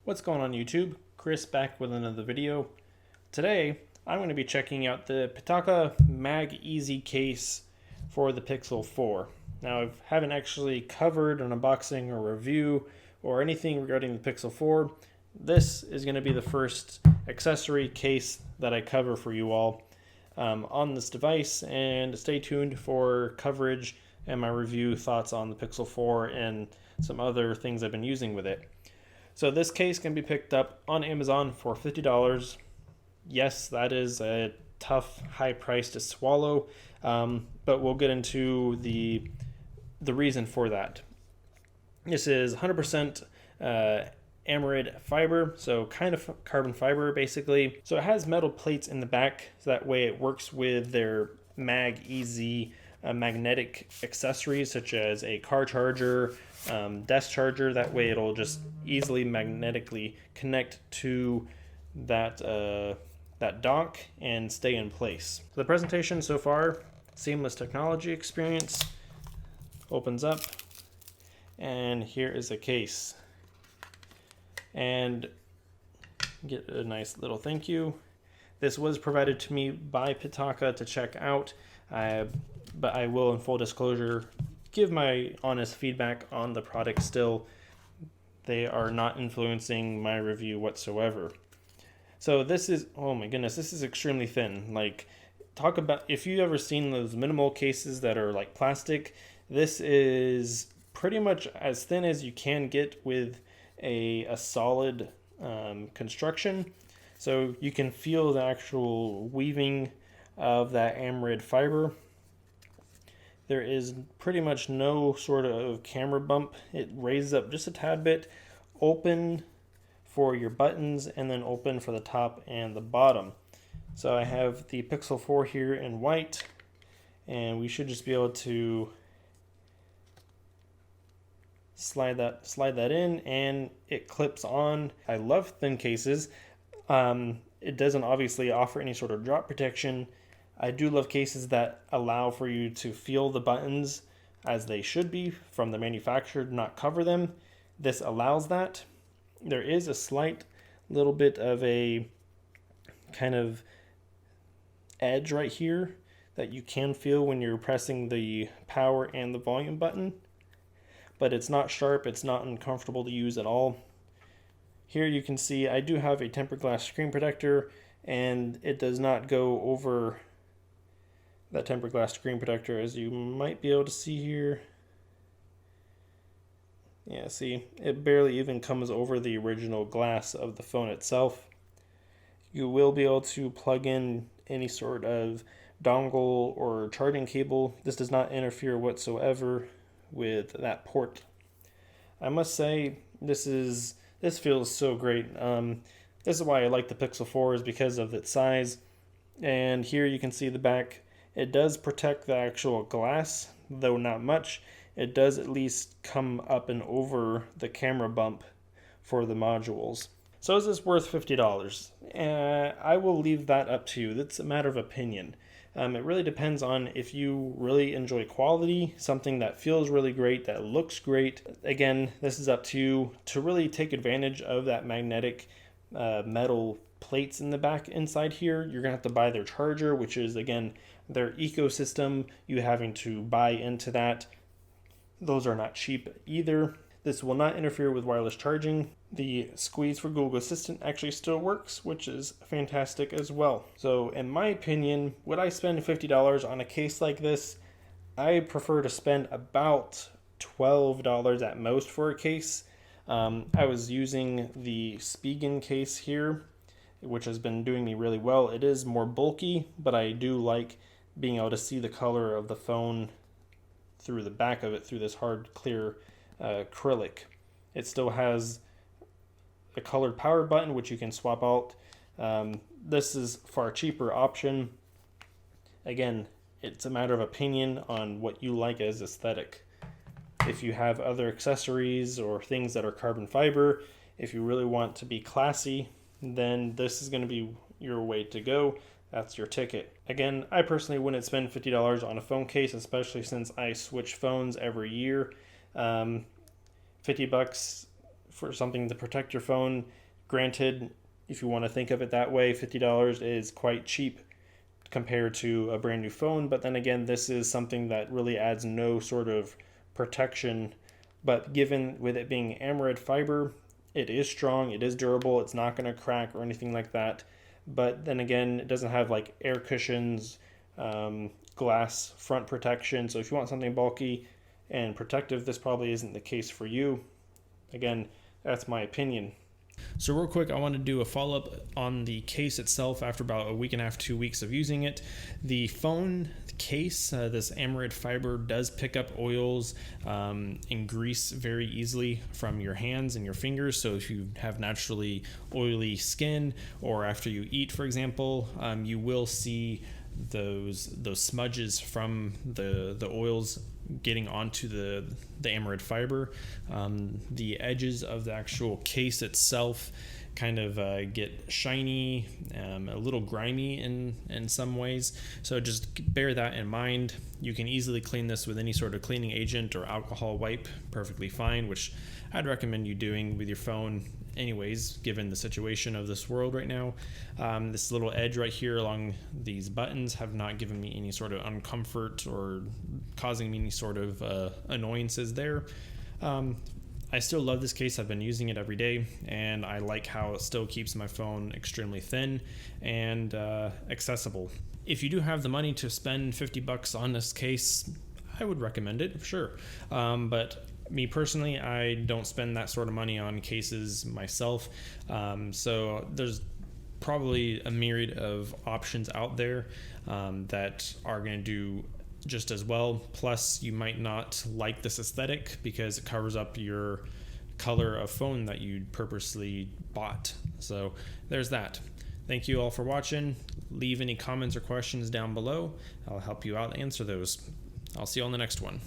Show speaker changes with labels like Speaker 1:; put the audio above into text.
Speaker 1: What's going on YouTube? Chris back with another video. Today I'm going to be checking out the PITAKA MagEZ case for the Pixel 4. Now I haven't actually covered an unboxing or review or anything regarding the Pixel 4. This is going to be the first accessory case that I cover for you all on this device, and stay tuned for coverage and my review thoughts on the Pixel 4 and some other things I've been using with it. So this case can be picked up on Amazon for $50. Yes, that is a tough, high price to swallow, but we'll get into the reason for that. This is 100% Amarid fiber, so kind of carbon fiber basically. So it has metal plates in the back, so that way it works with their MagEZ magnetic accessories such as a car charger, desk charger. That way it'll just easily magnetically connect to that that dock and stay in place. The presentation so far, seamless technology experience. Opens up, and here is a case. And get a nice little thank you. This was provided to me by PITAKA to check out, but I will, in full disclosure, give my honest feedback on the product still. They are not influencing my review whatsoever. So this is, oh my goodness, this is extremely thin. Like, talk about, if you've ever seen those minimal cases that are like plastic, this is pretty much as thin as you can get with a solid construction. So you can feel the actual weaving of that Amarid fiber. There is pretty much no sort of camera bump. It raises up just a tad bit, open for your buttons, and then open for the top and the bottom. So I have the Pixel 4 here in white, and we should just be able to slide that in, and it clips on. I love thin cases. It doesn't obviously offer any sort of drop protection. I do love cases that allow for you to feel the buttons as they should be from the manufacturer, not cover them. This allows that. There is a slight little bit of a kind of edge right here that you can feel when you're pressing the power and the volume button, but it's not sharp, it's not uncomfortable to use at all. Here you can see I do have a tempered glass screen protector, and it does not go over that tempered glass screen protector, as you might be able to see here. Yeah, see, it barely even comes over the original glass of the phone itself. You will be able to plug in any sort of dongle or charging cable. This does not interfere whatsoever with that port. I must say, this feels so great. This is why I like the Pixel 4, is because of its size. And here you can see the back. It does protect the actual glass, though not much. It does at least come up and over the camera bump for the modules. So is this worth $50? I will leave that up to you. That's a matter of opinion. It really depends on if you really enjoy quality, something that feels really great, that looks great. Again, this is up to you to really take advantage of that magnetic metal plates in the back inside here. You're gonna have to buy their charger, which is, again, their ecosystem. You having to buy into that. Those are not cheap either. This will not interfere with wireless charging. The squeeze for Google Assistant actually still works, which is fantastic as well. So in my opinion, would I spend $50 on a case like this? I prefer to spend about $12 at most for a case. I was using the Spigen case here, which has been doing me really well. It is more bulky, but I do like being able to see the color of the phone through the back of it, through this hard, clear acrylic. It still has a colored power button, which you can swap out. This is far cheaper option. Again, it's a matter of opinion on what you like as aesthetic. If you have other accessories or things that are carbon fiber, if you really want to be classy, then this is going to be your way to go. That's your ticket. Again, I personally wouldn't spend $50 on a phone case, especially since I switch phones every year. $50 for something to protect your phone. Granted, if you want to think of it that way, $50 is quite cheap compared to a brand new phone, but then again, this is something that really adds no sort of protection. But given with it being AMOLED fiber, it is strong, it is durable, it's not going to crack or anything like that. But then again, it doesn't have like air cushions, glass front protection. So if you want something bulky and protective, this probably isn't the case for you. Again, that's my opinion. So real quick, I want to do a follow-up on the case itself after about a week and a half, 2 weeks of using it. The phone case, this AMOLED fiber does pick up oils and grease very easily from your hands and your fingers. So if you have naturally oily skin, or after you eat, for example, you will see those smudges from the oils getting onto the AMOLED fiber. The edges of the actual case itself kind of get shiny, a little grimy in some ways. So just bear that in mind. You can easily clean this with any sort of cleaning agent or alcohol wipe perfectly fine, which I'd recommend you doing with your phone anyways, given the situation of this world right now. This little edge right here along these buttons have not given me any sort of uncomfort or causing me any sort of annoyances there. I still love this case. I've been using it every day, and I like how it still keeps my phone extremely thin and accessible. If you do have the money to spend $50 on this case, I would recommend it, sure. But me personally, I don't spend that sort of money on cases myself. So there's probably a myriad of options out there that are going to do just as well. Plus, you might not like this aesthetic because it covers up your color of phone that you purposely bought. So there's that. Thank you all for watching. Leave any comments or questions down below. I'll help you out answer those. I'll see you on the next one.